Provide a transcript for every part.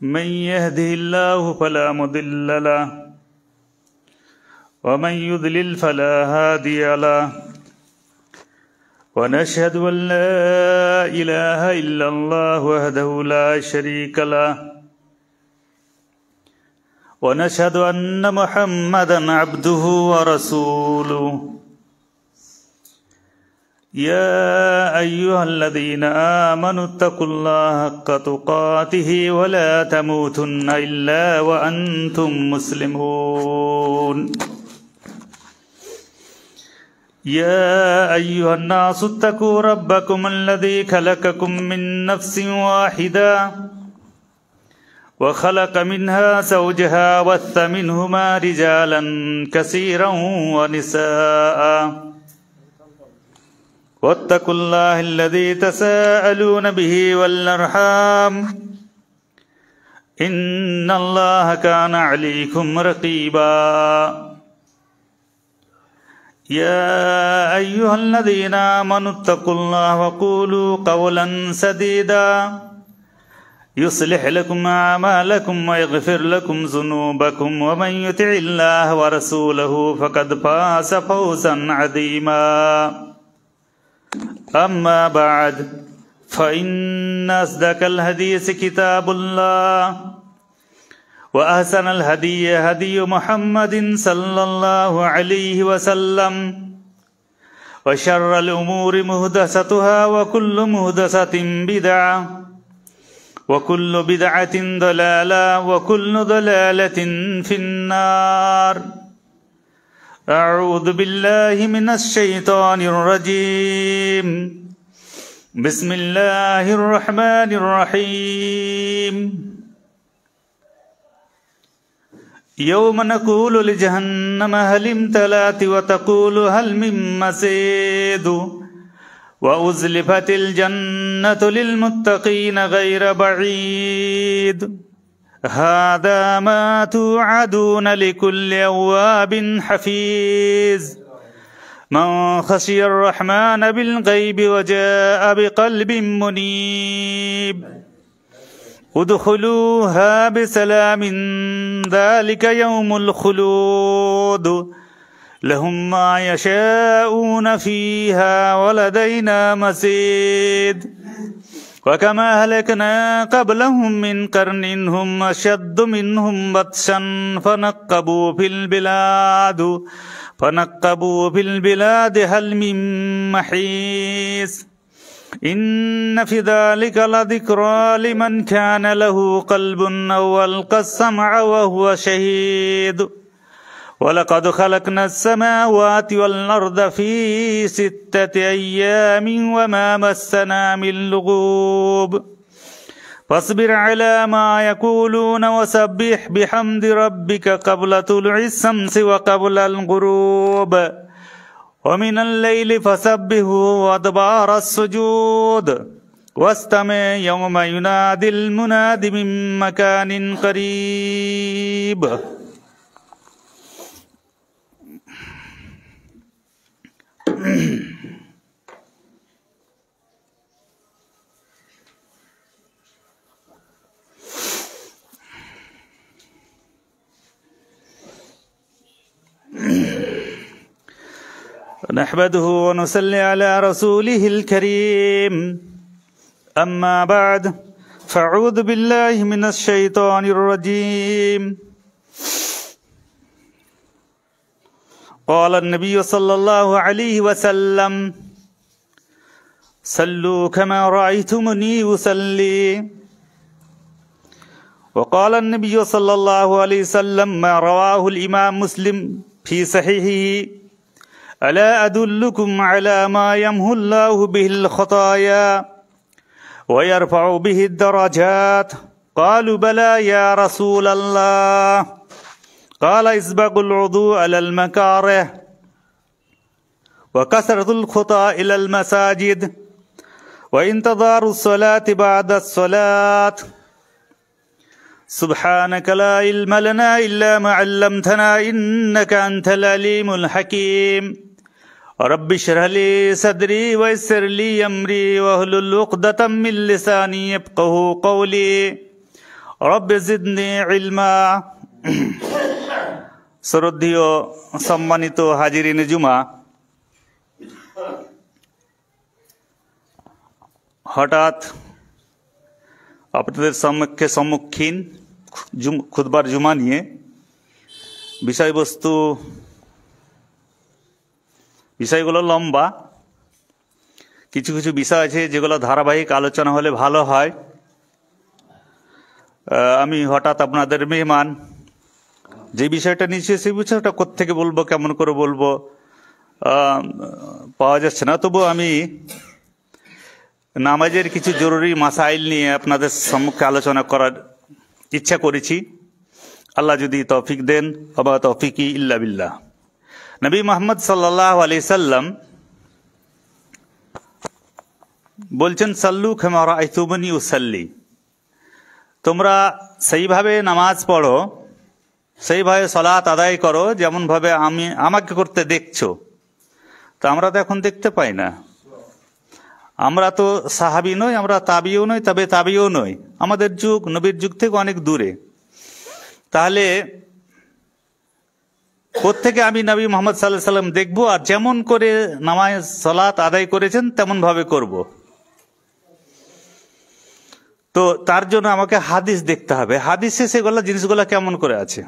من يهده الله فلا مضل له ومن يضلل فلا هادي له ونشهد أن لا إله إلا الله وحده لا شريك له ونشهد أن محمدا عبده ورسوله يا أيها الذين آمنوا اتقوا الله حق تقاته ولا تموتن إلا وأنتم مسلمون يا أيها الناس اتقوا ربكم الذي خلقكم من نفس واحدة وخلق منها زوجها وبث منهما رجالا كثيرا ونساء واتقوا الله الذي تساءلون به والأرحام إن الله كان عليكم رقيبا يا أيها الذين آمنوا اتقوا الله وقولوا قولا سديدا يصلح لكم أعمالكم ويغفر لكم ذنوبكم ومن يطع الله ورسوله فقد فاز فوزا عظيما أما بعد فإن أصدق الحديث كتاب الله وأحسن الهدي هدي محمد صلى الله عليه وسلم وشر الأمور محدثاتها وكل محدثة بدعة وكل بدعة ضلالة وكل ضلالة في النار أعوذ بالله من الشيطان الرجيم بسم الله الرحمن الرحيم يوم نقول لجهنم هل امتلأت وتقول هل من مزيد وأزلفت الجنة للمتقين غير بعيد هذا ما توعدون لكل أواب حفيظ من خشي الرحمن بالغيب وجاء بقلب منيب ادخلوها بسلام ذلك يوم الخلود لهم ما يشاءون فيها ولدينا مزيد وكما أهلكنا قبلهم من قرن هم أشد منهم بطشا فنقبوا في البلاد هل من محيص إن في ذلك لذكرى لمن كان له قلب أو ألقى السمع وهو شهيد ولقد خلقنا السماوات والأرض في 6 أيام وما مسنا من لغوب فاصبر على ما يقولون وسبح بحمد ربك قبل طلوع الشمس وقبل الغروب ومن الليل فسبحه وأدبار السجود واستمع يوم ينادي المناد من مكان قريب نحمده ونصلي على رسوله الكريم أما بعد فأعوذ بالله من الشيطان الرجيم قال النبي صلى الله عليه وسلم صلوا كما رأيتموني أصلي وقال النبي صلى الله عليه وسلم ما رواه الإمام مسلم في صحيحه ألا أدلكم على ما يمحو الله به الخطايا ويرفع به الدرجات قالوا بلى يا رسول الله قال اسبغوا الوضوء على المكاره وكثرة الخطى إلى المساجد وانتظار الصلاة بعد الصلاة سبحانك لا علم لنا إلا ما علمتنا إنك أنت العليم الحكيم رب اشرح لي صدري ويسر لي أمري واحلل عقدة من لساني يفقهوا قولي রব্বি জিদনি ইলমা। শ্রদ্ধেয় সম্মানিত হাজিরিনে জুমা, হঠাৎ আপনাদের সম্মুখীন খুতবার জুমা নিয়ে বিষয়গুলো লম্বা। কিছু কিছু বিষয় আছে যেগুলো ধারাবাহিক আলোচনা হলে ভালো হয়। আমি হঠাৎ আপনাদের মেহমান, যে বিষয়টা নিয়েছি সেই বিষয়টা কোত্থেকে বলবো, কেমন করে বলবো পাওয়া যাচ্ছে না। তবু আমি নামাজের কিছু জরুরি মাসাইল নিয়ে আপনাদের সম্মুখে আলোচনা করার ইচ্ছা করেছি। আল্লাহ যদি তৌফিক দেন, ওয়া তৌফিকি ইল্লা বিল্লাহ। নবী মুহাম্মদ সাল্লাল্লাহু আলাইহি সাল্লাম বলছেন, সাল্লু কামা রাআইতুমুনি উসাল্লি। তোমরা সেইভাবে নামাজ পড়ো, সেইভাবে সালাত আদায় করো যেমনভাবে আমাকে করতে দেখছো। তা আমরা তো এখন দেখতে পাই না। আমরা তো সাহাবি নই, আমরা তাবিও নই, তবে তাবিও নই। আমাদের যুগ নবীর যুগ থেকে অনেক দূরে। তাহলে কোত্থেকে আমি নবী মুহাম্মদ সাল্লাল্লাহু আলাইহি সাল্লাম দেখবো আর যেমন করে নামাজ সালাত আদায় করেছেন তেমন ভাবে করব? তো তার জন্য আমাকে হাদিস দেখতে হবে। হাদিসে সেগুলো জিনিসগুলো কেমন করে আছে,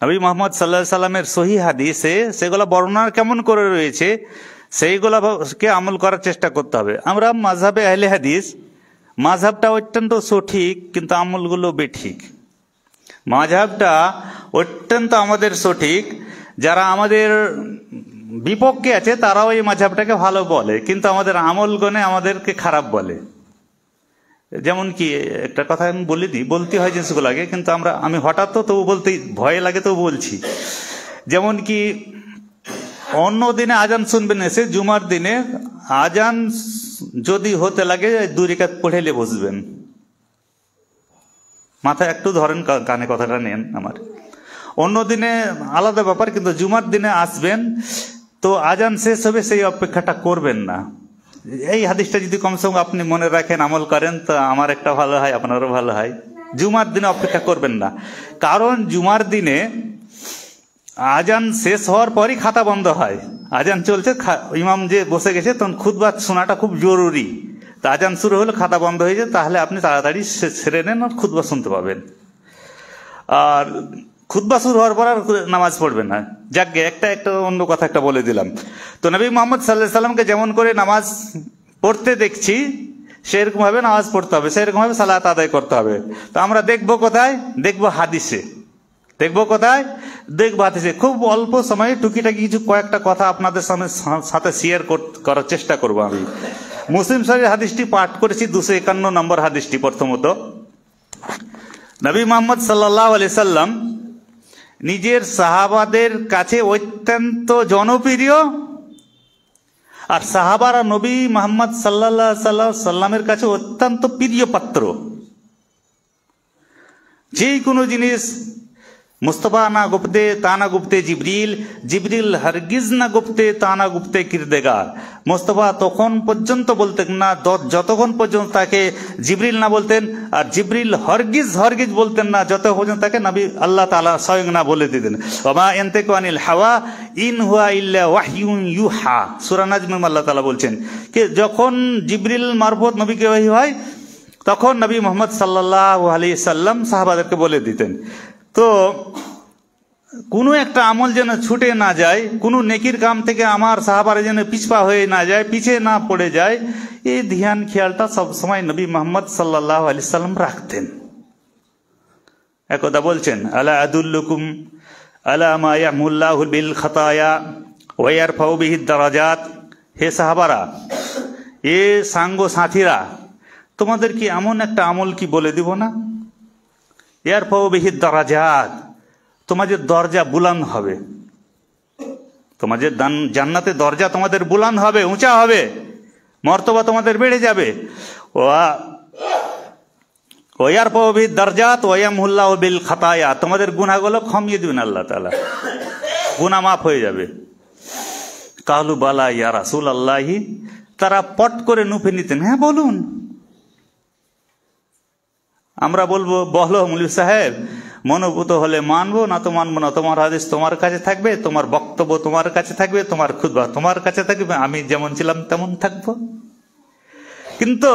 নবী মুহাম্মদ সাল্লাল্লাহু আলাইহি সাল্লামের সহিহ হাদিসে সেগুলো বর্ণনা কেমন করে রয়েছে, সেইগুলোকে আমল করার চেষ্টা করতে হবে। আমরা মাযহাবে আহলে হাদিস, মাযহাবটা অত্যন্ত সঠিক কিন্তু আমলগুলো বেঠিক। মাযহাবটা অত্যন্ত আমাদের সঠিক, যারা আমাদের বিপক্ষে আছে তারাও এই মাযহাবটাকে ভালো বলে, কিন্তু আমাদের আমলগণে আমাদেরকে খারাপ বলে। যেমন কি একটা কথা আমি বলতে হয় জিনিসগুলো আগে, কিন্তু আমি হঠাৎ তো তবু বলতে ভয় লাগে, তবু বলছি। যেমন কি অন্য দিনে আজান শুনবেন, এসে জুমার দিনে আজান যদি হতে লাগে 2 রাকাত পড়ে বসবেন। মাথায় একটু ধরেন, কানে কথাটা নেন আমার। অন্য দিনে আলাদা ব্যাপার, কিন্তু জুমার দিনে আসবেন তো আজান শেষ হবে সেই অপেক্ষাটা করবেন না। এই হাদিসটা যদি কমসে কম আপনি মনে রাখেন, আমল করেন, তো আমার একটা ভালো হয়, আপনারও ভালো হয়। জুমার দিনে অপেক্ষা করবেন না, কারণ জুমার দিনে আজান শেষ হওয়ার পরই খাতা বন্ধ হয়। আজান চলছে, ইমাম যে বসে গেছে, তখন খুতবা শোনাটা খুব জরুরি। তা আজান শুরু হলে খাতা বন্ধ হয়ে যায়, তাহলে আপনি তাড়াতাড়ি ছেড়ে নেন আর খুতবা শুনতে পাবেন। আর খুতবা শুরু হওয়ার পর আর নামাজ পড়বেন না। যাকে একটা অন্য কথা একটা বলে দিলাম। তো নবী মুহাম্মদ সাল্লাল্লাহু আলাইহি সাল্লামকে যেমন করে নামাজ পড়তে দেখছি, সেরকম ভাবে নামাজ পড়তে হবে, সেরকম ভাবে সালাত আদায় করতে হবে। তো আমরা দেখবো কোথায়? দেখবো হাদিসে। দেখবো কোথায়? দেখবো হাদিসে। খুব অল্প সময়ে টুকিটাকি কিছু কয়েকটা কথা আপনাদের সাথে শেয়ার করার চেষ্টা করব। আমি মুসলিম শরীফের হাদিসটি পাঠ করেছি, 251 নম্বর হাদিসটি। প্রথমত, নবী মুহাম্মদ সাল্লাল্লাহু আলাইহি সাল্লাম নিজের সাহাবাদের কাছে অত্যন্ত জনপ্রিয়, আর সাহাবারা নবী মুহাম্মদ সাল্লাল্লাহু আলাইহি সাল্লামের কাছে অত্যন্ত প্রিয় পাত্র। যে কোনো জিনিস মুস্তফা না গুপ্তে তানা গুপ্তে জিবরিল, জিবরিল হরগিজ না গুপ্তে তানা গুপ্তে কিরদেগার। মুস্তফা তখন পর্যন্ত বলতেন না যতক্ষণ পর্যন্ত তাকে জিবরিল না বলতেন, আর জিবরিল হরগিজ বলতেন না যত পর্যন্ত তাকে নবী আল্লাহ তাআলা স্বয়ং না বলে দিতেন। ওমা ইয়ানতিকু আনিল হাওয়া ইন হুয়া ইল্লা ওয়াহয়ুন ইউহা। সূরা নাজমে আল্লাহ তাআলা বলছেন যে যখন জিবরিল মারফত নবীকে ওহী হয়, তখন নবী মুহাম্মদ সাল্লাল্লাহু আলাইহি সাল্লাম সাহাবাদেরকে বলে দিতেন। তো কোনো একটা আমল যেন ছুটে না যায়, কোনো নেকির কাম থেকে আমার সাহাবারা যেন পিছপা হয়ে না যায়, পিছিয়ে না পড়ে যায়, এই ধ্যান খেয়ালটা সবসময় নবী মুহাম্মদ সাল্লাল্লাহু আলাইহি সাল্লাম রাখতেন। একদা বলছেন, আলা আদুল্লুকুম আলা মা ইয়ামুল্লাহু বিল খাতায়া ওয়া ইয়ারফাউ বিহি দারাজাত। হে সাহাবারা, এ সাঙ্গ সাথীরা, তোমাদের কি এমন একটা আমল কি বলে দিব না? ইয়ারফাউ বিহি দারাজাত, তোমাদের দরজা বুলান্দ হবে, তোমাদের জান্নাতে দরজা তোমাদের বুলান্দ হবে, উঁচা হবে, মর্তবা তোমাদের বেড়ে যাবে। ওয়ারফাউ বিহি দারাজাত ওয়া ইয়ামহুল্লাহু বিল খাতায়া, তোমাদের গুনাহগুলো ক্ষমিয়ে দিবেন আল্লাহ তাআলা, গুনাহ মাফ হয়ে যাবে। কালু বালা ইয়া রাসূলুল্লাহি, তারা পট করে নুফে নিতেন, হ্যাঁ বলুন। আমরা বলবো, বলো মৌলভী সাহেব, মনোভূত হলে মানবো, না তো মানবো না। তোমার হাদিস তোমার কাছে থাকবে, তোমার বক্তব্য তোমার কাছে থাকবে, তোমার খুতবা তোমার কাছে থাকবে, আমি যেমন ছিলাম তেমন থাকবো। কিন্তু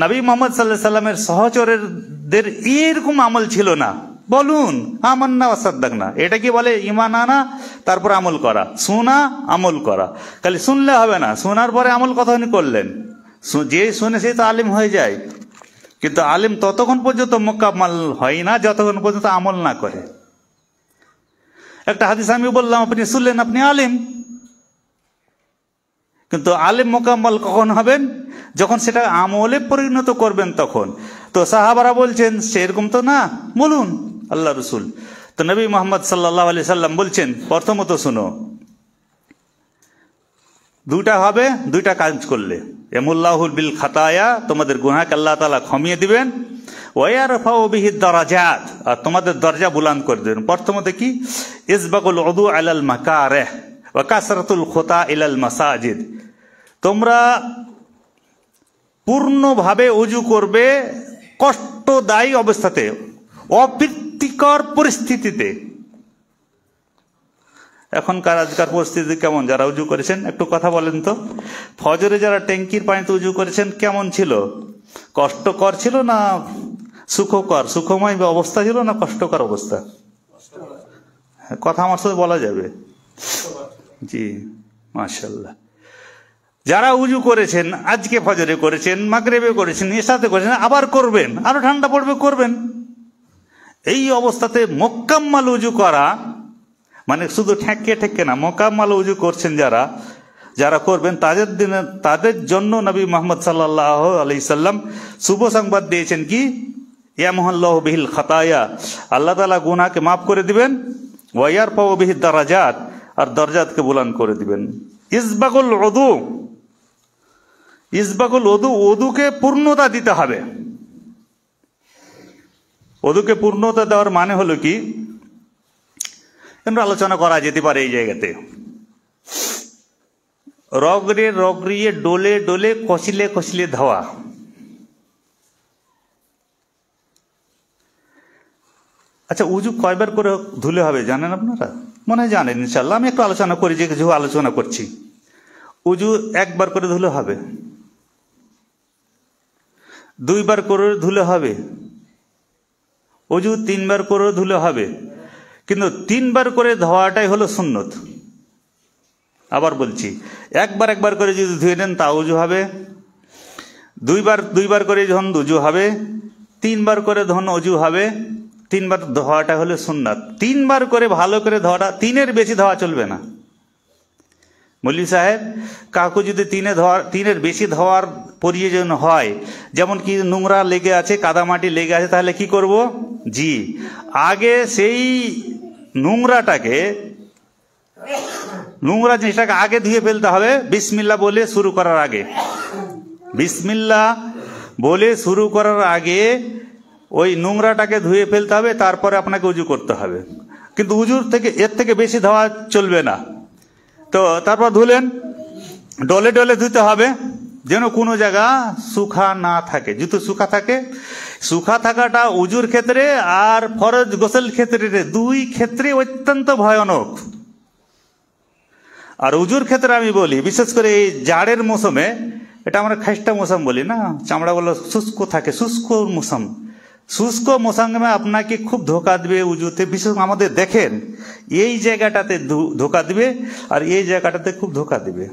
নবী মুহাম্মদ সাল্লাল্লাহু আলাইহি সাল্লামের সহচরদের এরকম আমল ছিল না। বলুন আমান্না ওয়া সাদ্দাকনা, এটা কি বলে ঈমান আনা তারপর আমল করা, শোনা আমল করা। খালি শুনলে হবে না, শোনার পরে আমল কতক্ষণ করলেন? যে শুনে সে তো আলিম হয়ে যায়, কিন্তু আলিম ততক্ষণ পর্যন্ত মোকাম্মল হয় না যতক্ষণ পর্যন্ত আমল না করে। একটা হাদিস আমি বললাম, আপনি শুনলেন, আপনি আলিম, কিন্তু আলিম মোকাম্মল কখন হবেন? যখন সেটা আমলে পরিণত করবেন তখন। তো সাহাবারা বলছেন সেরকম তো না, বলুন আল্লাহ রসুল। তো নবী মুহাম্মদ সাল্লাল্লাহু আলাইহি সাল্লাম বলছেন, প্রথমত শুনো, দুইটা হবে দুইটা কাজ করলে। ইয়ামুল্লাহুল বিল খাতায়া, তোমাদের গুনাহকে আল্লাহ তাআলা ক্ষমিয়ে দিবেন। ওয়া ইয়ারফাউ বিহি দারাজাত, আর তোমাদের দরজা বুলন্দ করে দেবেন। প্রথমত কি? ইসবাগুল উযু আলাল মাকারিহ ওয়া কাসরাতুল খুতা ইলাল মাসাজিদ, তোমরা পূর্ণভাবে উজু করবে কষ্টদায়ী অবস্থাতে, অপ্রীতিকর পরিস্থিতিতে। এখনকার আজকার পরিস্থিতি কেমন? যারা উজু করেছেন একটু কথা বলেন তো। ফজরে যারা ট্যাঙ্কির পানিতে উজু করেছেন কেমন ছিল? কষ্টকর ছিল না সুখকর, সুখময় অবস্থা ছিল না কষ্টকর অবস্থা? কথা আমার সাথে বলা যাবে? জি মাশাআল্লাহ। যারা উজু করেছেন, আজকে ফজরে করেছেন, মাগরিবে করেছেন, ইশাতে করেছেন, আবার করবেন, আরো ঠান্ডা পড়বে করবেন, এই অবস্থাতে মোকাম্মাল উজু করা মানে শুধু ঠেকে ঠেকে না, মোকাম্মাল উজু করছেন যারা, যারা করবেন তাদের জন্য নবী মুহাম্মদ সাল্লাল্লাহু আলাইহি সাল্লাম শুভ সংবাদ দিয়েছেন কি? ইয়ামহুল্লাহু বিহিল খাতায়া, আল্লাহ তাআলা গুনাহকে মাফ করে দিবেন। ওয়া ইয়ারফাউ বিহি দারাজাত, আর দরজাতকে বুলন্দ করে দিবেন। ইসবাগুল উযু, ইসবাগুল উযু, উযুকে পূর্ণতা দিতে হবে। উযুকে পূর্ণতা দেওয়ার মানে হলো কি, আলোচনা করা যেতে পারে এই জায়গাতে। রগড়িয়ে ডোলে ডোলে কষিলে কষিলে ধোয়া। আচ্ছা, উজু কয়বার করে ধুলে হবে জানেন আপনারা? মনে হয় জানেন, ইনশাল্লাহ। আমি একটু আলোচনা করি, যে কিছু আলোচনা করছি। উজু একবার করে ধুলে হবে, দুইবার করে ধুলে হবে, উজু তিনবার করে ধুলে হবে, কিন্তু তিনবার করে ধোয়াটাই হলো সুন্নত। আবার বলছি, একবার করে যদি ধুয়ে নেন তা উজু হবে, দুইবার করে যখন উজু হবে, তিনবার করে যখন উজু হবে, তিনবার ধোয়াটা হলো সুন্নাত। তিনবার করে ভালো করে ধোয়াটা, তিনের বেশি ধোয়া চলবে না। মৌলভী সাহেব, কাউকে যদি তিনের বেশি ধোয়ার প্রয়োজন হয়, যেমন কি নোংরা লেগে আছে, কাদামাটি লেগে আছে, তাহলে কি করব? জি, আগে সেই নোংরা জিনিসটাকে আগে ধুয়ে ফেলতে হবে, বিসমিল্লাহ বলে শুরু করার আগে। বিসমিল্লাহ বলে শুরু করার আগে ওই নোংরাটাকে ধুয়ে ফেলতে হবে, তারপরে আপনাকে উজু করতে হবে। কিন্তু উজুর থেকে এর থেকে বেশি ধোয়া চলবে না। তো তারপর ধুলেন, ডলে ডলে ধুতে হবে, যেন কোনো জায়গা শুখা না থাকে। যদি শুখা থাকে, শুখা থাকাটা উজুর ক্ষেত্রে আর ফরজ গোসল ক্ষেত্রে, দুই ক্ষেত্রে অত্যন্ত ভয়ানক। আর উজুর ক্ষেত্রে আমি বলি, বিশেষ করে এই জাড়ের মৌসুমে, এটা আমরা খাস্টা মৌসুম বলি না, চামড়াগুলো শুষ্ক থাকে, শুষ্ক মৌসুম। শুষ্ক মৌসুমে আপনাকে খুব ধোকা দিবে উজুতে। বিশেষ আমাদের দেখেন এই জায়গাটাতে ধোকা দিবে, আর এই জায়গাটাতে খুব ধোকা দিবে।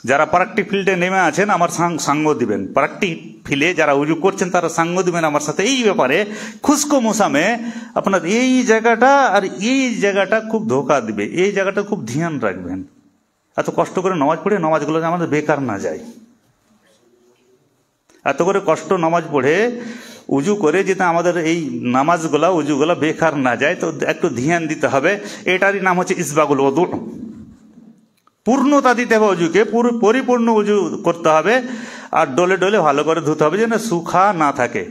যারা প্র্যাকটিক ফিল্ডে নেমে আছেন আমার সাঙ্গ দিবেন, প্র্যাকটিক ফিল্ডে যারা উজু করছেন তারা সাঙ্গ দিবেন আমার সাথে এই ব্যাপারে। খুশকো মৌসুমে আপনার এই জায়গাটা আর এই জায়গাটা খুব ধোকা দিবে, এই জায়গাটা খুব ধ্যান রাখবেন। এত কষ্ট করে নামাজ পড়ে নামাজগুলো আমাদের বেকার না যায়, এত করে কষ্ট নামাজ পড়ে উজু করে যেতে আমাদের এই নামাজগুলা উজুগুলা বেকার না যায়। তো একটু ধ্যান দিতে হবে, এটারই নাম হচ্ছে ইসবাগুল উযু। পূর্ণতা দিতে হবে উজুকে, পরিপূর্ণ উজু করতে হবে, আর ডলে ডলে ভালো করে ধুতে হবে যেন শুখা না থাকে।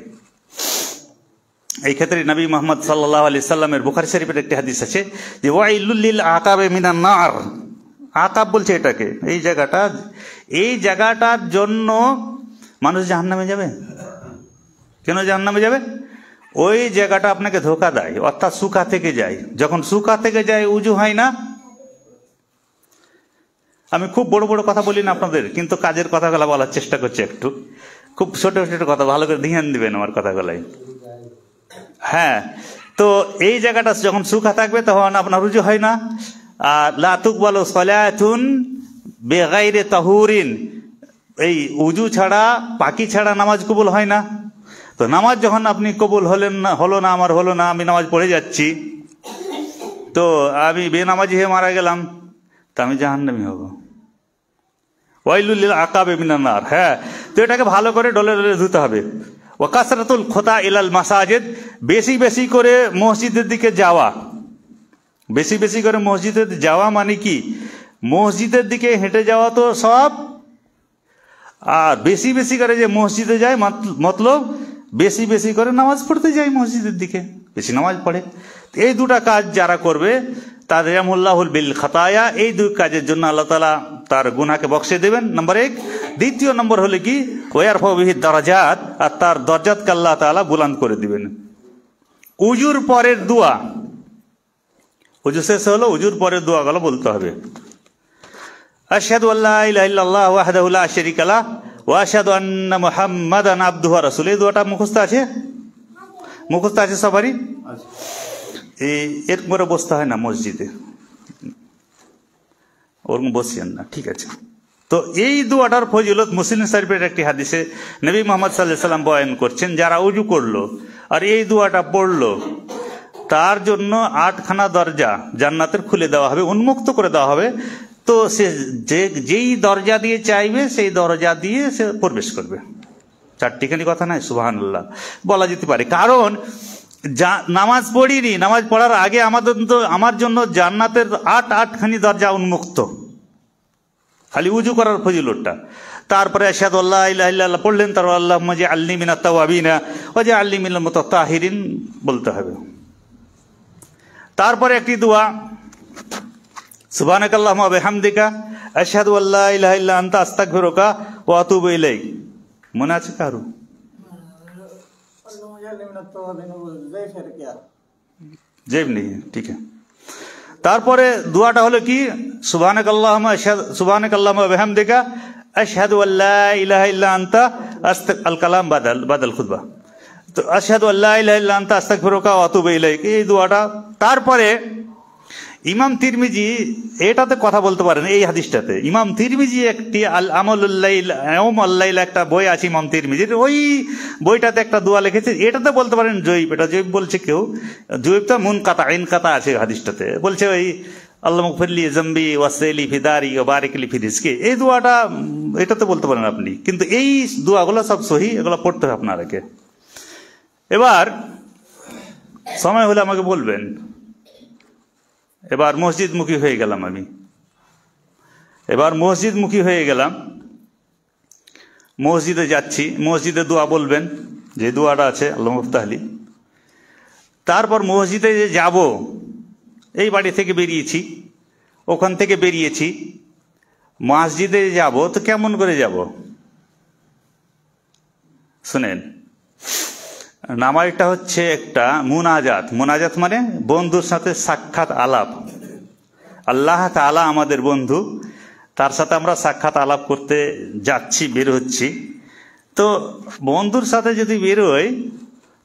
এই ক্ষেত্রে নবী মুহাম্মদ সাল্লাল্লাহু আলাইহি সাল্লামের বুখারী শরীফের একটি হাদিস আছে যে ওয়াইলুল লিল আকাবে মিনান নার। আকাব বলছে এটাকে, এই জায়গাটার জন্য মানুষ জাহান্নামে যাবে। কেন জাহান্নামে যাবে? ওই জায়গাটা আপনাকে ধোকা দেয়, অর্থাৎ সুখা থেকে যায়। যখন সুখা থেকে যায় উজু হয় না। আমি খুব বড় বড় কথা বলি না আপনাদের, কিন্তু কাজের কথাগুলো বলার চেষ্টা করছি একটু, খুব ছোট ছোট কথা, ভালো করে ধ্যান দিবেন আমার কথাগুলাই। হ্যাঁ, তো এই জায়গাটা যখন সুখা থাকবে তখন আপনার উজু হয় না। আর লা তুকবালু সালাতুন বিগাইরি তাহুরিন, এই উজু ছাড়া, পাকি ছাড়া নামাজ কবুল হয় না। তো নামাজ যখন আপনি কবুল হলো না, আমার হলো না, আমি নামাজ পড়ে যাচ্ছি, তো আমি বেনামাজি হয়ে মারা গেলাম, তা আমি জাহান্নামী হব। ওয়াইলুল লিল আকাবি মিনান নার। হ্যাঁ, তো এটাকে ভালো করে ডলে ডলে ধুতে হবে। ওয়া কাসরাতুল খুতা ইলাল মাসাজিদ, বেশি বেশি করে মসজিদের দিকে যাওয়া। বেশি বেশি করে মসজিদে যাওয়া মানে কি? মসজিদের দিকে হেঁটে যাওয়া তো সব, আর বেশি বেশি করে যে মসজিদে যায় মতলব বেশি বেশি করে নামাজ পড়তে যায় মসজিদের দিকে, বেশি নামাজ পড়ে। এই দুটা কাজ যারা করবে তাদের ইয়ামহুল্লাহুল বিল খাতায়া, এই দুই কাজের জন্য আল্লাহ তাআলা তার গুনাহকে বক্সে দেবেন, নম্বর 1। দ্বিতীয় নম্বর হলো কি, ওয়ারফাউ বিহি দারাজাত, আর তার দরজাতকে আল্লাহ তাআলা বুলন্দ করে দিবেন। উজুর পরের দোয়া, উজু শেষ হলো, উজুর পরের দোয়াগুলো বলতে হবে। আশহাদু আল্লা ইলাহা ইল্লাল্লাহ ওয়াহদাহু লা শারীকা লাহ ওয়া আশহাদু আন্না মুহাম্মাদান আবদুহু ওয়া রাসূলুহু। এই দোয়াটা মুখস্থ আছে? মুখস্থ আছে সবারই? এর পরে বসতে হয় না মসজিদে, ওরকম বসছেন না, ঠিক আছে। তো এই দোয়াটার ফজিলত মুসলিম শরীফের একটি হাদিসে নবী মুহাম্মদ সাল্লাল্লাহু আলাইহি ওয়াসাল্লাম বয়ান করছেন, যারা উজু করলো আর এই দোয়াটা পড়লো তার জন্য 8খানা দরজা জান্নাতের খুলে দেওয়া হবে, উন্মুক্ত করে দেওয়া হবে। তো সে যেই দরজা দিয়ে চাইবে সেই দরজা দিয়ে সে প্রবেশ করবে। 4টিখানি কথা নয়, সুবহানাল্লাহ বলা যেতে পারে। কারণ নামাজ পড়িনি, নামাজ পড়ার আগে আমার জন্য জান্নাতের 8খানি দরজা উন্মুক্ত, খালি উজু করার ফজিলতটা। তারপরে আশহাদু আল্লা ইলাহা ইল্লাল্লাহ পড়লেন, তারপর আল্লাহুম্মা জাআলনি মিনাত তাওয়াবিনা ওয়া জাআলনি মিনাল মুতাতাহিরিন বলতে হবে। তারপরে একটি দোয়া, সুবহানাকাল্লাহুম্মা ওয়া বিহামদিকা আশহাদু আল্লা ইলাহা ইল্লা আনতা আস্তাগফিরুকা ওয়া আতুবু ইলাইক। মনে আছে কারো? জেব নেই, ঠিক আছে। তারপরে দোয়াটা হলো কি, সুবহানাকাল্লাহুম্মা ওয়া বিহামদিকা আশহাদু আল্লা ইলাহা ইল্লা আনতা আল কালাম বাদাল খুতবা। তো আশহাদু আল্লা ইলাহা ইল্লা আনতা আস্তাগফিরুকা ওয়া আতুবু ইলাইক, এই দোয়াটা। তারপরে ইমাম তিরমিজি এটাতে কথা বলতে পারেন, এই হাদিসটাতে ইমাম তিরমিজি একটি আল আমালুল্লাইল একটা বই আছে ইমাম তিরমিজির, ওই বইটাতে একটা দোয়া লিখেছে, এটাতে বলতে পারেন জয়ীব, এটা জয়ীব বলছে কেউ, জয়ীবটা মুনকাতা ইনকাতা আছে হাদিসটাতে, বলছে ওই আল্লাহুম্মা গফিরলি যামবি ওয়াসলি ফি দারি ওয়া বারিক লি ফি রিজকি, এই দোয়াটা এটাতে বলতে পারেন আপনি। কিন্তু এই দোয়াগুলো সব সহি, এগুলো পড়তে হবে আপনাকে। এবার সময় হলে আমাকে বলবেন। এবার মসজিদমুখী হয়ে গেলাম আমি, এবার মসজিদমুখী হয়ে গেলাম, মসজিদে যাচ্ছি, মসজিদে দোয়া বলবেন, যে দোয়াটা আছে আল্লাহুম্মা ইফতাহলি। তারপর মসজিদে যে যাব, এই বাড়ি থেকে বেরিয়েছি, ওখান থেকে বেরিয়েছি, মসজিদে যাব, তো কেমন করে যাব শুনেন। নামাজটা হচ্ছে একটা মুনাজাত, মুনাজাত মানে বন্ধুর সাথে সাক্ষাৎ আলাপ। আল্লাহ তাআলা আমাদের বন্ধু, তার সাথে আমরা সাক্ষাৎ আলাপ করতে যাচ্ছি, বের হচ্ছি। তো বন্ধুর সাথে যদি বেরোই,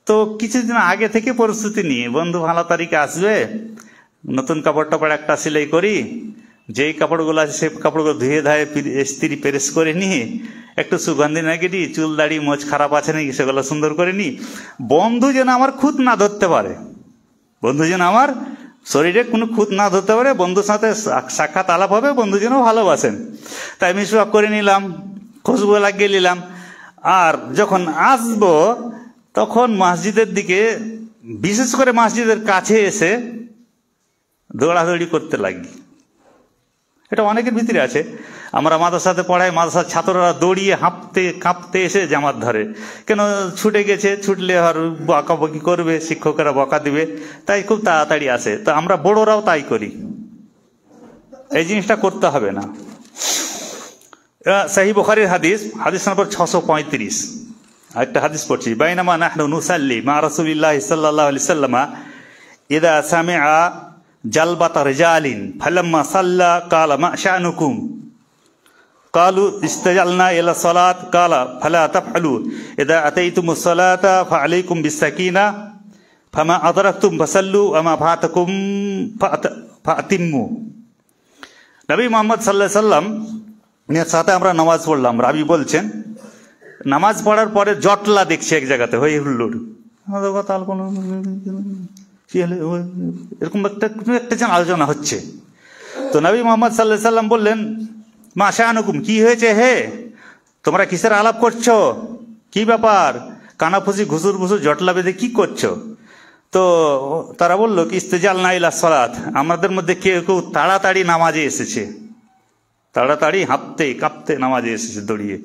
তো কিছুদিন আগে থেকে প্রস্তুতি নিয়ে, বন্ধু ভালো তারিখে আসবে, নতুন কাপড় টাপড় একটা সেলাই করি, যেই কাপড়গুলো আছে সেই কাপড়গুলো ধুয়ে ধায়ে ইস্ত্রি প্রেস করে নিয়ে একটু সুগন্ধি নাকি দিই, চুল দাড়ি মোচ খারাপ আছে নাকি সেগুলো সুন্দর করে নিই, বন্ধু যেন আমার খুঁত না ধরতে পারে, বন্ধু যেন আমার শরীরে কোনো খুঁত না ধরতে পারে, বন্ধুর সাথে সাক্ষাৎ আলাপ হবে, বন্ধু যেন ভালোবাসেন। তাই মিসওয়াক করে নিলাম, খুশবু লাগিয়ে নিলাম। আর যখন আসবো তখন মসজিদের দিকে, বিশেষ করে মসজিদের কাছে এসে দৌড়াদৌড়ি করতে লাগি। এটা অনেকের ভিতরে আছে। আমরা মাদ্রাসাতে পড়াই, মাদ্রাসার ছাত্ররা দৌড়িয়ে কাঁপতে এসে জামাত ধরে, কেন ছুটে গেছে, ছুটলে আর বকাবকি করবে, শিক্ষকেরা বকা দিবে, তাই খুব তাড়াতাড়ি আসে। তো আমরা বড়রাও তাই করি, এই জিনিসটা করতে হবে না। সহিহ বুখারীর হাদিস, হাদিস নম্বর 635, একটা হাদিস পড়ছি, বাইনামা নাহনু নুসাল্লি মা রাসূলিল্লাহি সাল্লাল্লাহু আলাইহি ওয়াসাল্লাম ইযা সামিআ জালবাত রিজালিন ফালাম্মা সাল্লা ক্বালা মা শানুকুম ক্বালু ইস্তাজালনা ইলা সালাত ক্বালা ফালা তাফআলু ইযা আতাইতুমুস সালাতা ফাআলাইকুম বিস-সাকিনা ফামা আদরাকতুম ফাসাল্লু ওয়া মা ফাতাকুম ফাতিম্মু। নবী মুহাম্মদ সাল্লাল্লাহু আলাইহি ওয়াসাল্লাম এর সাথে আমরা নামাজ পড়লাম। রাবি বলছেন নামাজ পড়ার পরে জটলা দেখছে এক জায়গাতে, হই হুল্লোড়, এরকম একটা যেন আলোচনা হচ্ছে। তো নবী মুহাম্মদ সাল্লাল্লাহু আলাইহি ওয়াসাল্লাম বললেন, মা শানুকুম, কি হয়েছে হে, তোমরা কিসের আলাপ করছো, কি ব্যাপার, কানাফুসি ঘুসুর ঘুসুর জটলা বেঁধে কি করছো? তো তারা বলল কি ইস্তেজালনা ইলা সালাত, আমাদের মধ্যে কেউ কেউ তাড়াতাড়ি নামাজে এসেছে, তাড়াতাড়ি হাঁপতে কাঁপতে নামাজে এসেছে, দৌড়িয়ে,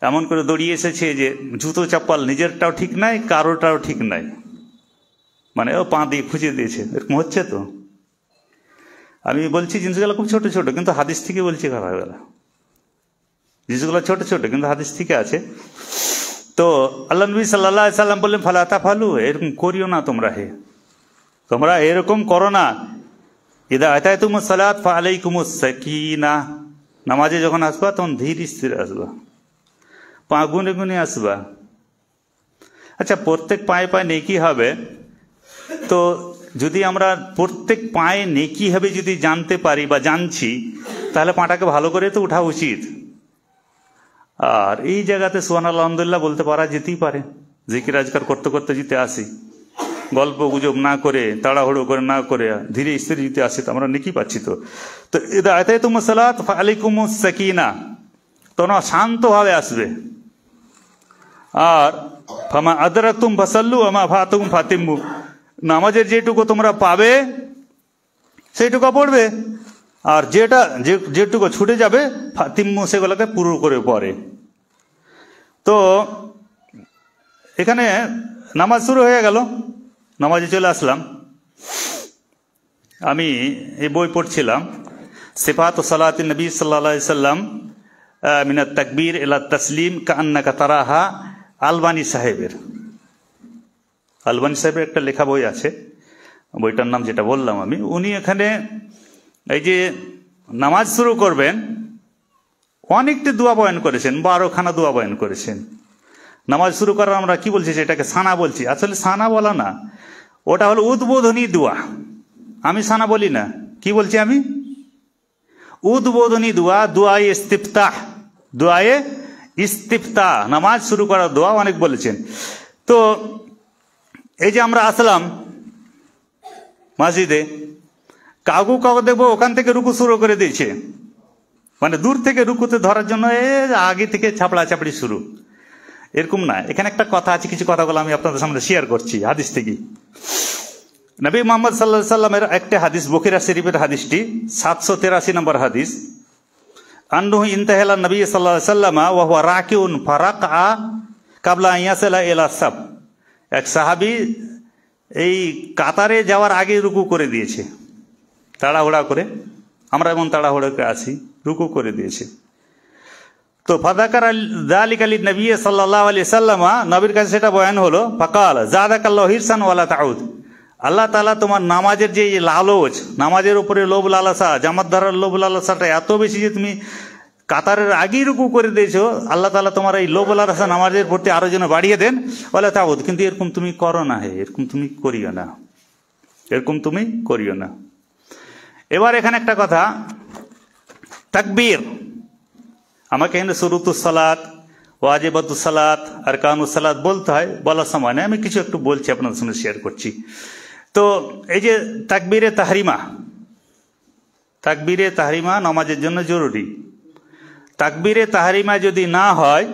এমন করে দৌড়িয়ে এসেছে যে জুতো চাপ্পাল নিজেরটাও ঠিক নাই, কারোটাও ঠিক নাই, মানে ও পা দিয়ে খুঁজে দিয়েছে। এরকম হচ্ছে তো। আমি বলছি জিনিসগুলো খুব ছোট ছোট, কিন্তু হাদিস থেকে বলছি কথাগুলো, জিনিসগুলো ছোট ছোট কিন্তু হাদিস থেকে আছে। তো আল্লাহ নবী সাল্লাল্লাহু আলাইহি সাল্লাম বললেন, ফালা তাফালু, এরকম করিও না তোমরা, হে তোমরা এরকম করো না। ইদা আতাইতুমুস সালাত ফাআলাইকুমুস সাকিনা, নামাজে যখন আসবা তখন ধীর স্থির আসবা, পা গুনে গুনে আসবা। আচ্ছা, প্রত্যেক পায়ে পায়ে নেকি হবে, তো যদি আমরা প্রত্যেক পায়ে নেকি হবে যদি জানতে পারি বা জানছি, তাহলে পাটাকে ভালো করে তো উঠা উচিত। আর এই জায়গাতে সুবহানাল্লাহ আলহামদুলিল্লাহ বলতে পারা যেতেই পারে, জিকির আজকার করতে করতে যেতে আসি, গল্প গুজব না করে, তাড়াহুড়ো করে না করে ধীরে স্থিরে যেতে আসি, তো আমরা নেকি পাচ্ছি। তো ইদা আতাইতুমুস সালাত ফাআলাইকুমুস সাকিনা, তোমরা শান্তভাবে আসবে। আর ফামা আদরাকতুম ফাসাল্লু ওয়া মা ফাতাকুম ফাতিম্মু, নামাজের যেটুকু তোমরা পাবে সেইটুকু পড়বে, আর যেটুকু ছুটে যাবে ফাতিম্মু, সেগুলোকে পুরো করে পড়ে। তো এখানে নামাজ শুরু হয়ে গেল, নামাজে চলে আসলাম। আমি এই বই পড়ছিলাম, সিফাতু সালাতিন নবী সাল্লাল্লাহু আলাইহি সাল্লাম মিনাত তাকবীর ইলা তাসলিম কাআন্নাকা তারাহা, আলবানী সাহেবের একটা লেখা বই আছে, বইটার নাম যেটা বললাম আমি। উনি এখানে এই যে নামাজ শুরু করবেন অনেকটা দোয়া বয়ান করেছেন, 12খানা দোয়া বয়ান করেছেন। নামাজ শুরু করার আমরা কি বলছি, সেটাকে সানা বলছি, আসলে সানা বলা না, ওটা হলো উদ্বোধনী দোয়া। আমি সানা বলি না, কি বলছি আমি, উদ্বোধনী দোয়া, দোয়ায়ে ইস্তিফতাহ, দোয়ায়ে ইস্তিফতাহ, নামাজ শুরু করার দোয়া অনেক বলেছেন। তো এই যে আমরা আসলাম মসজিদে, কাউকে দেখবো ওখান থেকে রুকু শুরু করে দিয়েছে, মানে দূর থেকে রুকুতে ধরার জন্য আগে থেকে ছাপড়া চাপড়ি শুরু, এরকম না। এখানে একটা কথা আছে, কিছু কথাগুলো আমি আপনাদের সামনে শেয়ার করছি হাদিস থেকে। নবী মুহাম্মদ সাল্লাল্লাহু আলাইহি সাল্লামের একটা হাদিস, বুখারী শরীফের হাদিসটি 783 নম্বর হাদিস, আন্নহু ইনতাহালা নবী সাল্লাল্লাহু আলাইহি সাল্লাম ওয়া হুয়া রাকিউন ফারাকা কাবলা আন ইয়াসলা ইলা সাব, এক সাহাবী এই কাতারে যাওয়ার আগে রুকু করে দিয়েছে, তাড়াহুড়া করে, আমরা এমন তাড়াহুড়া করে আছি, রুকু করে দিয়েছে। তো ফাযাকার যালিকা লিন-নবী সাল্লাল্লাহু আলাইহি সাল্লাম, নবীর কাছে সেটা বয়ান হলো, ফাকাল যাদাকাল্লাহু হিরসান ওয়ালা তাউদ, আল্লাহ তাআলা তোমার নামাজের যে লালচ, নামাজের উপরে লোভ লালসা, জামাত ধরার লোভ লালসাটা এত বেশি যে তুমি কাতারের আগেই রুকু করে দিয়েছো, আল্লাহ তাআলা তোমার এই লোভ লালসা নামাজের প্রতি আরো যেন বাড়িয়ে দেন, ওয়ালা তাউদ, কিন্তু এরকম তুমি করো না, হে এরকম তুমি করিও না, এরকম তুমি করিও না। এবার এখানে একটা কথা, তাকবীর, আমাকে এখানে শুরুতুস সালাত, ওয়াজিবাতুস সালাত, আরকানুস সালাত বলতে হয়, বলার সময় না, আমি কিছু একটু বলছি, আপনাদের সামনে শেয়ার করছি। তো এই যে তাকবীরে তাহরিমা, তাকবীরে তাহরিমা নামাজের জন্য জরুরি। তাকবীরে তাহরিমা যদি না হয়,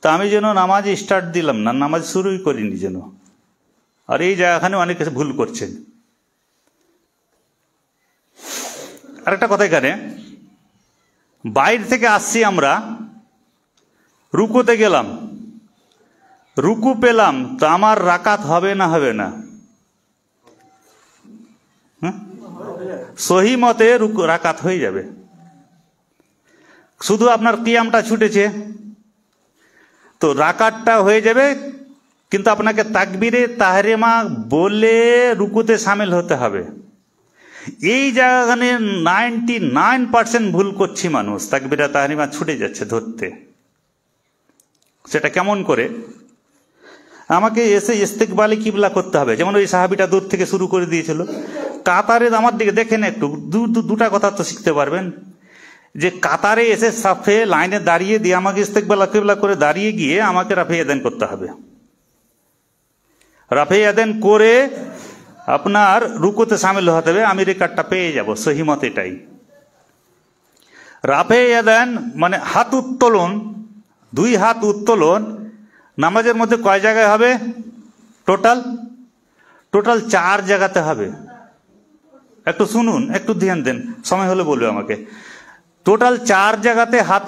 তো আমি যেন নামাজ স্টার্ট দিলাম না, নামাজ শুরুই করিনি যেন। আর এই জায়গাখানে অনেক কিছু ভুল করছেন। আরেকটা কথা, এখানে বাইরে থেকে আসছি আমরা, রুকুতে গেলাম, রুকু পেলাম, তো আমার রাকাত হবে না হবে না? সহি মতে রাকাত হয়ে যাবে, শুধু আপনার কিয়ামটা ছুটেছে, তো রাকাতটা হয়ে যাবে, কিন্তু আপনাকে তাকবীরে তাহরিমা বলে রুকুতে সামিল হতে হবে। এই জায়গাখানে 99% ভুল করছি মানুষ, তাকবীরে তাহরিমা ছুটে যাচ্ছে ধরতে। সেটা কেমন করে? আমাকে এসে ইস্তেকবালে কিবলা করতে হবে, যেমন ওই সাহাবিটা দূর থেকে শুরু করে দিয়েছিল। কাতারে আমার দিকে দেখেন একটু, দুটা কথা তো শিখতে পারবেন, যে কাতারে এসে সাফে লাইনে দাঁড়িয়ে দিয়ে আমাকে ইস্তেকবালা কিবলা করে দাঁড়িয়ে গিয়ে আমাকে রাফে ইয়াদান করতে হবে। রাফে ইয়াদান করে আপনার রুকুতে সামিল হতে হবে, আমি রেকাতটা পেয়ে যাব। সহি মত এটাই। রাফে ইয়াদান মানে হাত উত্তোলন, 2 হাত উত্তোলন নামাজের মধ্যে কয় জায়গায় হবে? টোটাল 4 জায়গাতে হবে। একটু শুনুন, একটু ধ্যান দেন, সময় হলে বলবে আমাকে। টোটাল 4 জায়গাতে হাত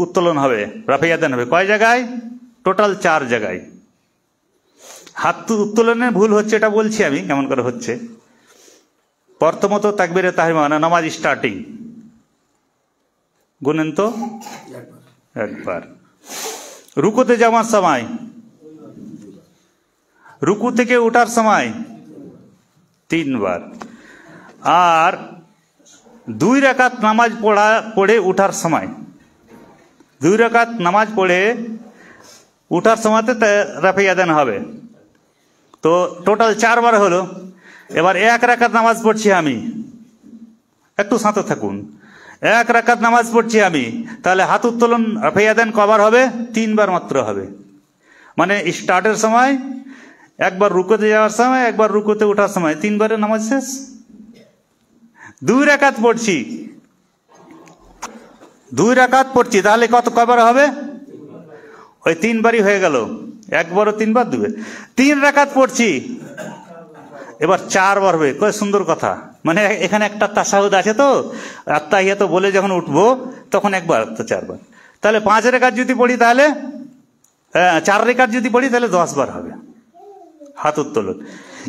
উত্তোলন হবে, রাফে ইয়াদান হবে। কয় জায়গায়? টোটাল 4 জায়গায়। হাত উত্তোলনের ভুল হচ্ছে, এটা বলছি আমি কেমন করে হচ্ছে। প্রথমত তাকবীরে তাহরিমা মানে নামাজ স্টার্টিং, গুনেন তো, একবার। রুকুতে যাওয়ার সময়, রুকু থেকে ওঠার সময় 3 বার, আর 2 রাকাত নামাজ পড়ে উঠার সময়, 2 রাকাত নামাজ পড়ে উঠার সময়তে রাফে ইয়াদান হবে। তো টোটাল 4 বার হলো। এবার 1 রাকাত নামাজ পড়ছি আমি, একটু শান্ত থাকুন। 1 রাকাত নামাজ পড়ছি আমি, তাহলে হাত উত্তোলন রাফে ইয়াদান কবার হবে? 3 বার মাত্র হবে। মানে স্টার্টের সময় একবার, রুকুতে যাওয়ার সময় একবার, রুকুতে ওঠার সময়, 3 বারের নামাজ শেষ। 2 রাকাত পড়ছি, 2 রাকাত পড়ছি, তাহলে কবার হবে? ওই 3 বারই হয়ে গেল। 1 বারও 3 বার, 2 3 রাকাত পড়ছি, এবার 4 বার হবে। কয় সুন্দর কথা। মানে এখানে একটা তাশাহুদ আছে, তো আত্তাহিয়াত বলে যখন উঠবো তখন একবার, তো 4 বার। তাহলে 5 রাকাত যদি পড়ি, তাহলে 4 রাকাত যদি পড়ি, তাহলে 10 বার হবে হাত উত্তোলন।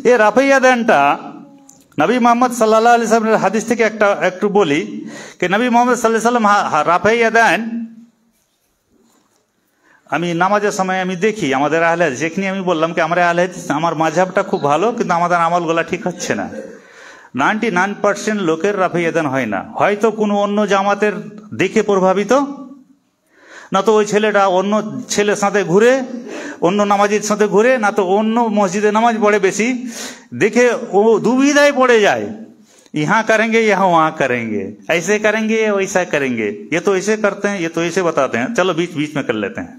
এই রাফে ইয়াদানটা নবী মোহাম্মদ সাল্লাল্লাহু আলাইহি ওয়াসাল্লামের হাদিস থেকে একটু বলি, যে নবী মোহাম্মদ সাল্লাল্লাহু আলাইহি ওয়াসাল্লাম রাফে ইয়াদান, আমি নামাজের সময় আমি দেখি আমাদের আহলে হাদিস, যেখানে আমি বললাম কি আমরা আহলে হাদিস, আমার মাযহাবটা খুব ভালো, কিন্তু আমাদের আমলগুলা ঠিক হচ্ছে না। 99% লোকের রাফে ইয়াদান হয় না। হয়তো কোনো অন্য জামাতের দেখে প্রভাবিত, না তো ওই ছেলেটা অন্য ছেলের সাথে ঘুরে, অন্য নামাজির সাথে ঘুরে, না তো অন্য মসজিদে নামাজ পড়ে বেশি, দেখে ও দুবিধায় পড়ে যায়। यहाँ करेंगे यहाँ वहां करेंगे, ऐसे करेंगे वैसा करेंगे, ये तो ऐसे करते हैं, ये तो ऐसे बताते हैं, चलो बीच बीच में कर लेते हैं।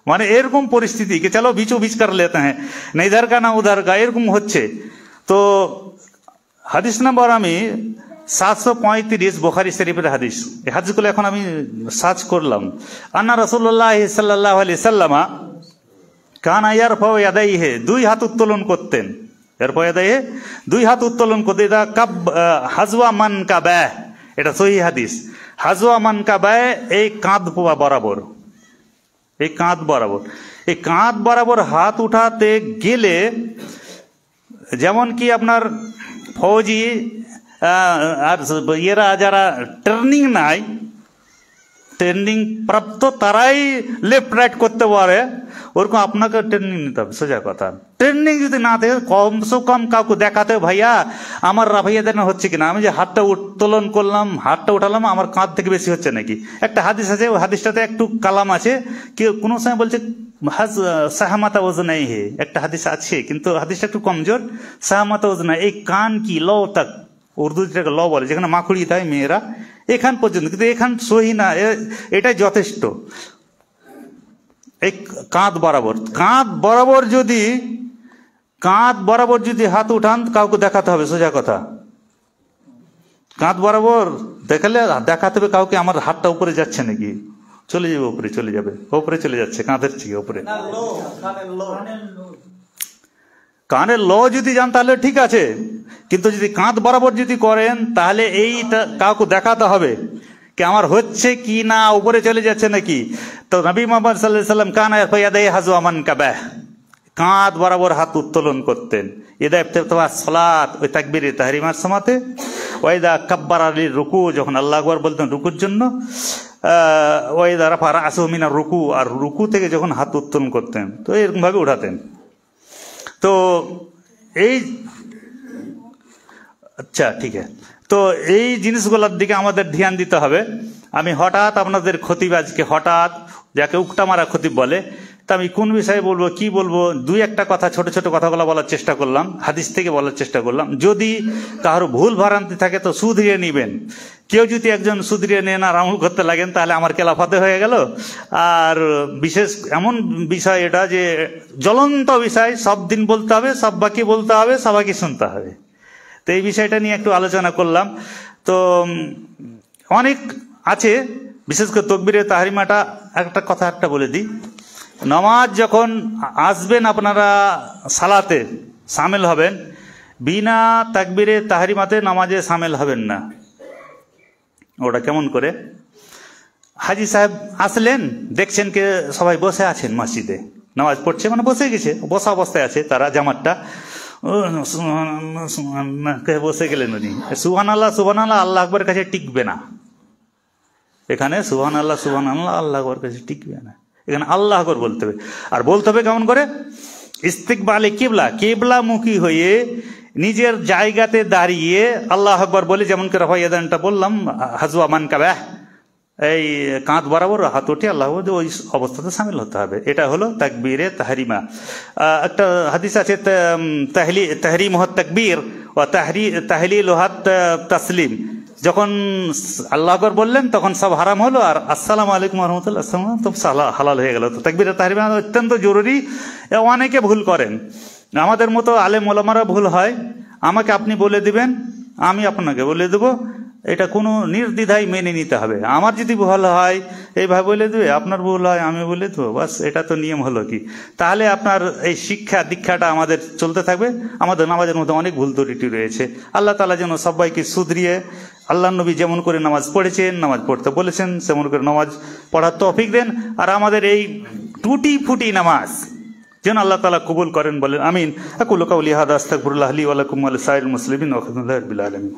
মানে এরকম পরিস্থিতি কি চলো বিচো বিচ कर लेते हैं, না इधर का ना उधर का, এরকম হচ্ছে। তো হাদিস নাম্বার আমি 735 বুখারী শরীফের হাদিস। এই হাদিসগুলো এখন আমি সার্চ করলাম। আন্না রাসূলুল্লাহ সাল্লাল্লাহু আলাইহি সাল্লামা কানা ইয়ারফাউ ইয়াদাইহি, 2 হাত উত্তোলন করতেন। ইয়ারফাউ ইয়াদাইহি, 2 হাত উত্তোলন করতে, দা কাব হাজওয়া মানকাবা, এটা সহিহ হাদিস। হাজওয়া মানকাবা এই কাঁধ বরাবর, এই কাঁধ বরাবর, এই কাঁধ বরাবর হাত উঠাতে গেলে, যেমন কি আপনার ফৌজি আর এরা যারা ট্রেনিং নাই, ট্রেনিং প্রাপ্ত তারাই লেফট রাইট করতে পারে, ওরকম আপনাকে ট্রেনিং নিতে হবে। সোজা কথা, ট্রেনিং যদি না থাকে কমসে কম কাউকে দেখাতে, ভাইয়া আমার রাফে ইয়াদান হচ্ছে কিনা, আমি যে হাতটা উত্তোলন করলাম, হাতটা উঠালাম, আমার কাঁধ থেকে বেশি হচ্ছে নাকি। একটা হাদিস আছে, ওই হাদিসটাতে একটু কালাম আছে, কি কোনো সময় বলছে সাহামাতা ওজনা হে, একটা হাদিস আছে কিন্তু হাদিসটা একটু কমজোর। সাহামাতা ওজনা, এই কান কি ল তাক, উর্দু যেটাকে ল বলে, যেখানে মাখুড়ি দেয় মেয়েরা, এখান পর্যন্ত, কিন্তু এখান সহি না, এটাই যথেষ্ট। এই কাঁধ বরাবর, কাঁধ বরাবর যদি হাত উঠান কাউকে দেখাতে হবে। সোজা কথা, কাঁধ বরাবর দেখাতে হবে কাউকে, আমার হাতটা উপরে যাচ্ছে নাকি, চলে যাবে উপরে, চলে যাবে উপরে, চলে যাচ্ছে কাঁধের থেকে উপরে। কানের ল যদি যান তাহলে ঠিক আছে, কিন্তু যদি কাঁধ বরাবর যদি করেন তাহলে এইটা কাউকে দেখাতে হবে কি আমার হচ্ছে কি না, উপরে চলে যাচ্ছে নাকি। তো নবী মুহাম্মদ সাল্লাল্লাহু আলাইহি ওয়াসাল্লাম কানা ইয়াদাইহি হাজওয়া মানকাবা, কাঁধ বরাবর হাত উত্তোলন করতেন। ইদা ইফতাহ সালাত, ওই তাকবীরে তাহরিমার সময়তে, ওয়াইদা কাব্বারা লির রুকু, যখন আল্লাহু আকবার বলতেন রুকুর জন্য, ওয়াইদা রাফা রাসুহু মিনার রুকু, আর রুকু থেকে যখন হাত উত্তোলন করতেন তো এরকমভাবে উঠাতেন। তো এই আচ্ছা ঠিক আছে, তো এই জিনিসগুলোর দিকে আমাদের ধ্যান দিতে হবে। আমি হঠাৎ আপনাদের খতিব, আজকে হঠাৎ যাকে উক্টা মারা খতিব বলে, তা আমি কোন বিষয়ে বলবো কি বলবো, দুই একটা কথা ছোট ছোট কথাগুলো বলার চেষ্টা করলাম, হাদিস থেকে বলার চেষ্টা করলাম। যদি কারো ভুল ভ্রান্তি থাকে তো শুধরিয়ে নিবেন। কেউ যদি একজন শুধরিয়ে নেন আর আমল করতে লাগেন তাহলে আমার খেলাফতে হয়ে গেল। আর বিশেষ এমন বিষয় এটা যে জ্বলন্ত বিষয়, সব দিন বলতে হবে, সব বাকি বলতে হবে, সবাইকে শুনতে হবে। তো এই বিষয়টা নিয়ে একটু আলোচনা করলাম। তো অনেক আছে, বিশেষ করে তকবীরে তাহরিমাটা একটা কথা একটা বলে দিই। নামাজ যখন আসবেন আপনারা সালাতে সামিল হবেন, বিনা তাকবীরে তাহরিমাতে নামাজে সামিল হবেন না। ওটা কেমন করে? হাজি সাহেব আসলেন, দেখছেন কে সবাই বসে আছেন মসজিদে, নামাজ পড়ছে, মানে বসে গেছে, বসা অবস্থায় আছে তারা, জামাতটা বসে গেলেন উনি, সুবহানাল্লাহ সুবহানাল্লাহ আল্লাহ আকবরের কাছে টিকবে না। এখানে সুবহানাল্লাহ সুবহানাল্লাহ আল্লাহ আকবরের কাছে টিকবে না, এখানে আল্লাহ আকবার বলতে হবে। আর বলতে হবে কেমন করে? ইস্তিকবালে কিবলা, কিবলামুখী হয়ে নিজের জায়গাতে দাঁড়িয়ে আল্লাহ আকবার বলে, যেমন করে রফাইয়াদানটা বললাম, হাজওয়া মানকাবাহ, এই কাঁধ বরাবর হাত উঠে আল্লাহ, ওই অবস্থাতে সামিল হতে হবে। এটা হলো তাকবীরে তাহরিমা। একটা হাদিস আছে, তাহরিম হত তাকবীর ও তাহলিল হত তাসলিম। যখন আল্লাহ আকবার বললেন তখন সব হারাম হলো, আর আসসালামু আলাইকুম ওয়া রাহমাতুল্লাহ তো হালাল হয়ে গেল। তো তাকবীরে তাহরিমা অত্যন্ত জরুরি। অনেকে ভুল করেন, আমাদের মতো আলেম ওলামারা ভুল হয়, আমাকে আপনি বলে দিবেন, আমি আপনাকে বলে দেবো, এটা কোনো নির্দ্বিধায় মেনে নিতে হবে। আমার যদি ভুল হয় এইভাবে বলে দেবে, আপনার ভুল হয় আমি বলে দেবো, বাস এটা তো নিয়ম হলো কি? তাহলে আপনার এই শিক্ষা দীক্ষাটা আমাদের চলতে থাকবে। আমাদের নামাজের মধ্যে অনেক ভুল ত্রুটি রয়েছে। আল্লাহ তাআলা যেন সবাইকে শুধরিয়ে, আল্লাহ নবী যেমন করে নামাজ পড়েছেন, নামাজ পড়তে বলেছেন, সেমন করে নামাজ পড়ার তৌফিক দেন। আর আমাদের এই টুটি ফুটি নামাজ যেন আল্লাহ তাআলা কবুল করেন, বলেন আমিন। আকুলু কাউলি হাযা আস্তাগফিরুল্লাহ লি ওয়া লাকুম ওয়া লিসাইরিল মুসলিমিন ওয়া আলহামদুলিল্লাহি রাব্বিল আলামিন।